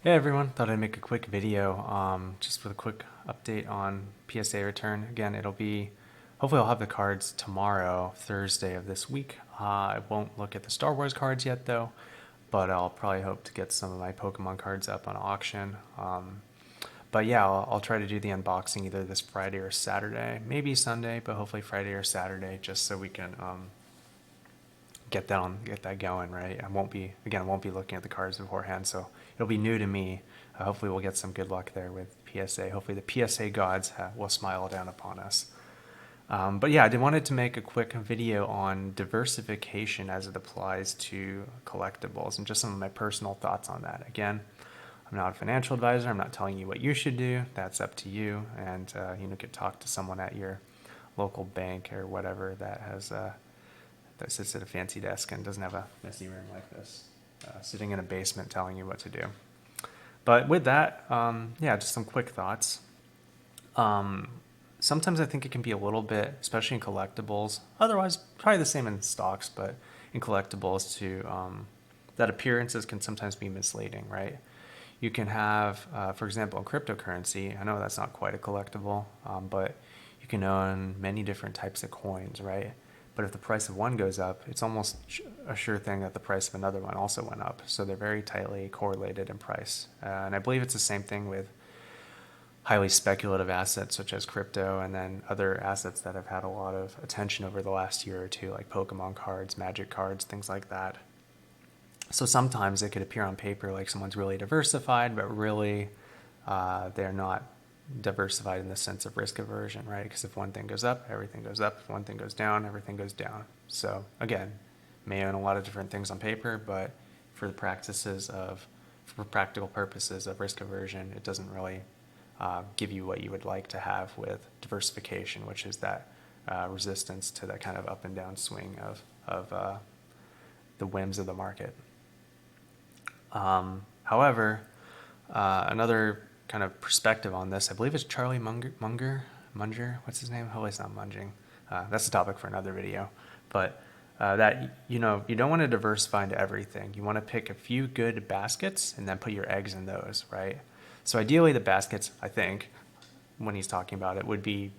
Hey everyone, thought I'd make a quick video just with a quick update on PSA return. Again, hopefully I'll have the cards tomorrow, Thursday of this week. I won't look at the Star Wars cards yet though, but I'll probably hope to get some of my Pokemon cards up on auction. But yeah, I'll try to do the unboxing either this Friday or Saturday, maybe Sunday, but hopefully Friday or Saturday, just so we can get that going, right? I won't be looking at the cards beforehand, so it'll be new to me. Hopefully we'll get some good luck there with PSA. Hopefully the PSA gods will smile down upon us. But yeah, I wanted to make a quick video on diversification as it applies to collectibles and just some of my personal thoughts on that. Again, I'm not a financial advisor. I'm not telling you what you should do. That's up to you. And you could talk to someone at your local bank or whatever that sits at a fancy desk and doesn't have a messy room like this, sitting in a basement telling you what to do. But with that, yeah, just some quick thoughts. Sometimes I think it can be a little bit, especially in collectibles. Otherwise, probably the same in stocks, but in collectibles too, that appearances can sometimes be misleading, right? You can have, for example, in cryptocurrency, I know that's not quite a collectible, but you can own many different types of coins, right? But if the price of one goes up, it's almost a sure thing that the price of another one also went up. So they're very tightly correlated in price. And I believe it's the same thing with highly speculative assets such as crypto and then other assets that have had a lot of attention over the last year or two, like Pokemon cards, Magic cards, things like that. So sometimes it could appear on paper like someone's really diversified, but really they're not diversified in the sense of risk aversion, right? Because if one thing goes up, everything goes up. If one thing goes down, everything goes down. So again, may own a lot of different things on paper, but for practical purposes of risk aversion, it doesn't really give you what you would like to have with diversification, which is that resistance to that kind of up and down swing of the whims of the market. However, another kind of perspective on this, I believe it's Charlie Munger, what's his name? Hopefully it's not Munging. That's a topic for another video. But that, you don't want to diversify into everything. You want to pick a few good baskets and then put your eggs in those, right? So ideally the baskets, I think, when he's talking about it, would be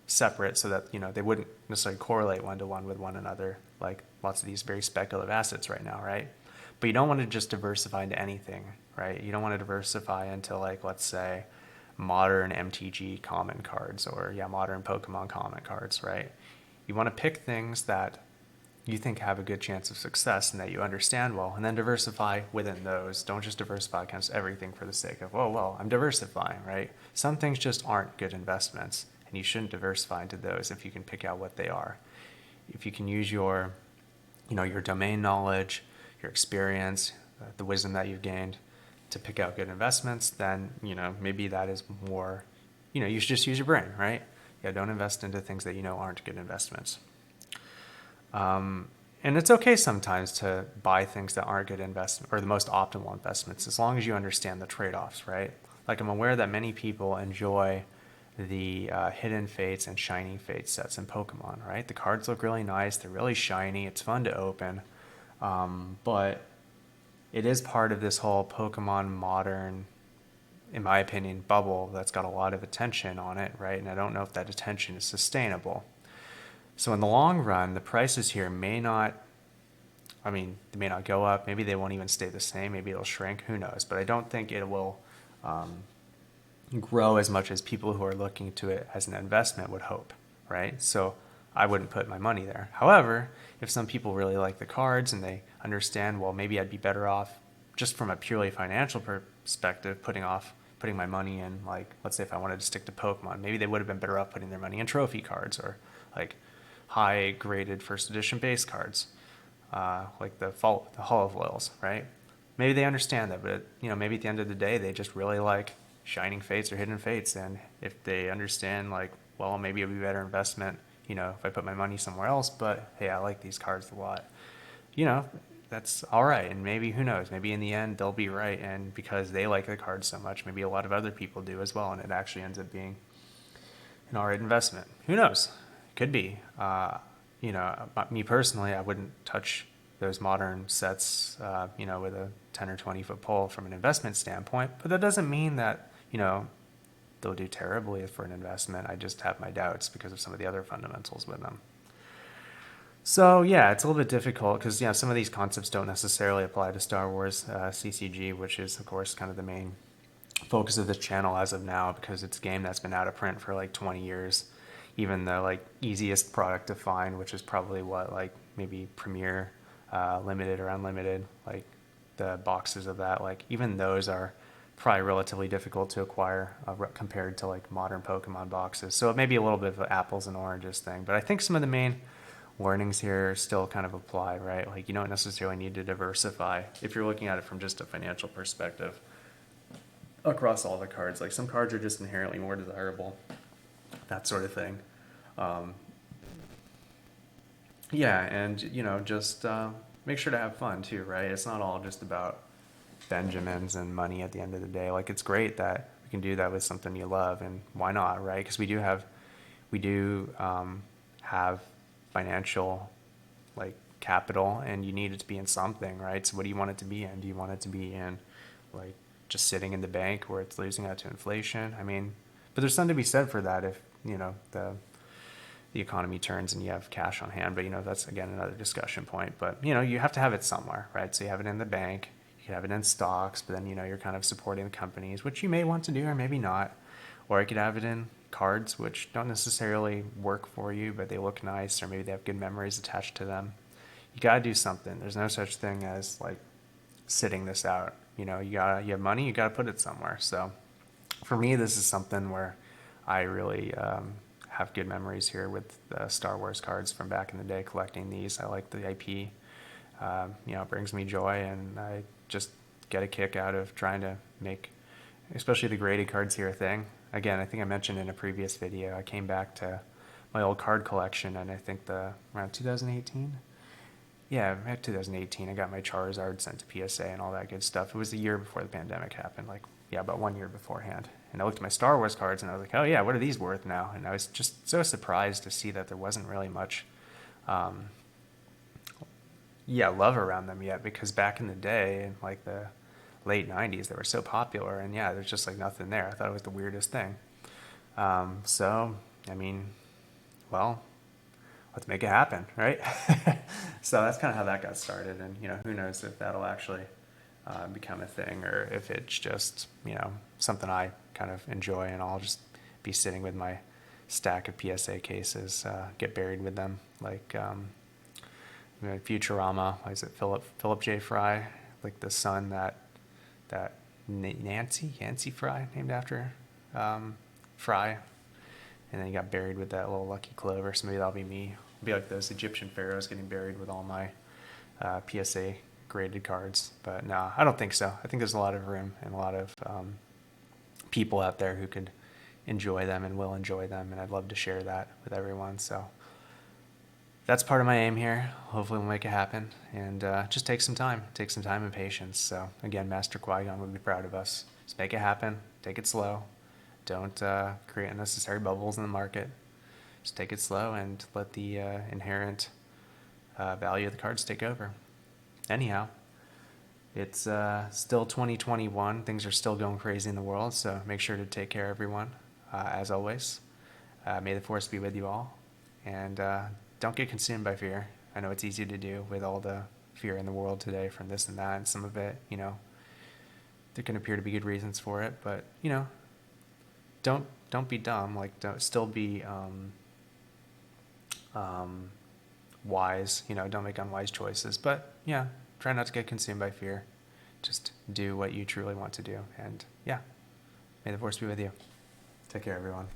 separate so that, they wouldn't necessarily correlate one-to-one with one another, like lots of these very speculative assets right now, right? But you don't want to just diversify into anything, right? You don't want to diversify into, like, let's say, modern MTG common cards or, modern Pokemon common cards, right? You want to pick things that you think have a good chance of success and that you understand well, and then diversify within those. Don't just diversify against everything for the sake of, oh, well, I'm diversifying, right? Some things just aren't good investments, and you shouldn't diversify into those if you can pick out what they are. If you can use your domain knowledge, your experience, the wisdom that you've gained to pick out good investments, then, maybe that is more, you should just use your brain, right? Yeah, don't invest into things that aren't good investments. And it's okay sometimes to buy things that aren't good investment or the most optimal investments, as long as you understand the trade-offs, right? Like, I'm aware that many people enjoy the Hidden Fates and Shining Fates sets in Pokemon, right? The cards look really nice, they're really shiny, it's fun to open, but it is part of this whole Pokemon modern, in my opinion, bubble that's got a lot of attention on it, right? And I don't know if that attention is sustainable. So in the long run, the prices here may not go up. Maybe they won't even stay the same. Maybe it'll shrink. Who knows? But I don't think it will grow as much as people who are looking to it as an investment would hope, right? So I wouldn't put my money there. However, if some people really like the cards and they understand, well, maybe I'd be better off just from a purely financial perspective, putting my money in, like, let's say if I wanted to stick to Pokemon, maybe they would have been better off putting their money in trophy cards or like high graded first edition base cards, like the Hall of Loyals, right? Maybe they understand that, but maybe at the end of the day, they just really like Shining Fates or Hidden Fates, and if they understand, like, well, maybe it would be a better investment, if I put my money somewhere else, but hey, I like these cards a lot, that's all right. And maybe, who knows, maybe in the end they'll be right, and because they like the cards so much, maybe a lot of other people do as well, and it actually ends up being an all right investment. Who knows? Could be. Me personally, I wouldn't touch those modern sets, with a 10 or 20 foot pole from an investment standpoint, but that doesn't mean that, they'll do terribly for an investment. I just have my doubts because of some of the other fundamentals with them. So yeah, it's a little bit difficult because some of these concepts don't necessarily apply to Star Wars CCG, which is of course kind of the main focus of this channel as of now, because it's a game that's been out of print for like 20 years. Even the like easiest product to find, which is probably what, like maybe Premier, Limited or Unlimited, like the boxes of that, like even those are probably relatively difficult to acquire compared to like modern Pokemon boxes. So it may be a little bit of an apples and oranges thing, but I think some of the main warnings here still kind of apply, right? Like you don't necessarily need to diversify if you're looking at it from just a financial perspective across all the cards. Like some cards are just inherently more desirable, that sort of thing. Yeah, and just make sure to have fun too, right? It's not all just about Benjamins and money at the end of the day. Like it's great that we can do that with something you love, and why not, right? Because we do have financial like capital, and you need it to be in something, right? So what do you want it to be in? Do you want it to be in like just sitting in the bank where it's losing out to inflation? I mean, but there's something to be said for that if the economy turns and you have cash on hand. But that's again another discussion point. But you have to have it somewhere, right? So you have it in the bank, you can have it in stocks, but then you're kind of supporting the companies, which you may want to do or maybe not. Or you could have it in cards, which don't necessarily work for you, but they look nice, or maybe they have good memories attached to them. You gotta do something. There's no such thing as like sitting this out. You have money, you gotta put it somewhere. So for me, this is something where I really have good memories here with the Star Wars cards from back in the day, collecting these. I like the IP. It brings me joy, and I just get a kick out of trying to make, especially the graded cards here, a thing. Again, I think I mentioned in a previous video, I came back to my old card collection, and I think around 2018. Yeah, at 2018, I got my Charizard sent to PSA and all that good stuff. It was the year before the pandemic happened, about 1 year beforehand. And I looked at my Star Wars cards, and I was like, oh yeah, what are these worth now? And I was just so surprised to see that there wasn't really much, love around them yet, because back in the day, in like the late 90s, they were so popular, and there's just like nothing there. I thought it was the weirdest thing. So, I mean, well, let's make it happen, right? So that's kind of how that got started, and who knows if that'll actually become a thing, or if it's just something I kind of enjoy, and I'll just be sitting with my stack of PSA cases, get buried with them, like Futurama. Is it Philip J. Fry, like the son that Yancey Fry, named after Fry, and then he got buried with that little lucky clover. So maybe that'll be me. It'll be like those Egyptian pharaohs getting buried with all my PSA graded cards. But no, I don't think so. I think there's a lot of room and a lot of people out there who could enjoy them and will enjoy them, and I'd love to share that with everyone. So that's part of my aim here. Hopefully we'll make it happen, and just take some time and patience. So again, Master Qui-Gon would be proud of us. Just make it happen, take it slow. Don't create unnecessary bubbles in the market. Just take it slow and let the inherent value of the cards take over. Anyhow, it's still 2021. Things are still going crazy in the world, so make sure to take care, everyone. As always, may the force be with you all, and don't get consumed by fear. I know it's easy to do with all the fear in the world today from this and that, and some of it, there can appear to be good reasons for it, but don't be dumb. Like, don't still be wise. Don't make unwise choices. But try not to get consumed by fear. Just do what you truly want to do, and may the force be with you. Take care, everyone.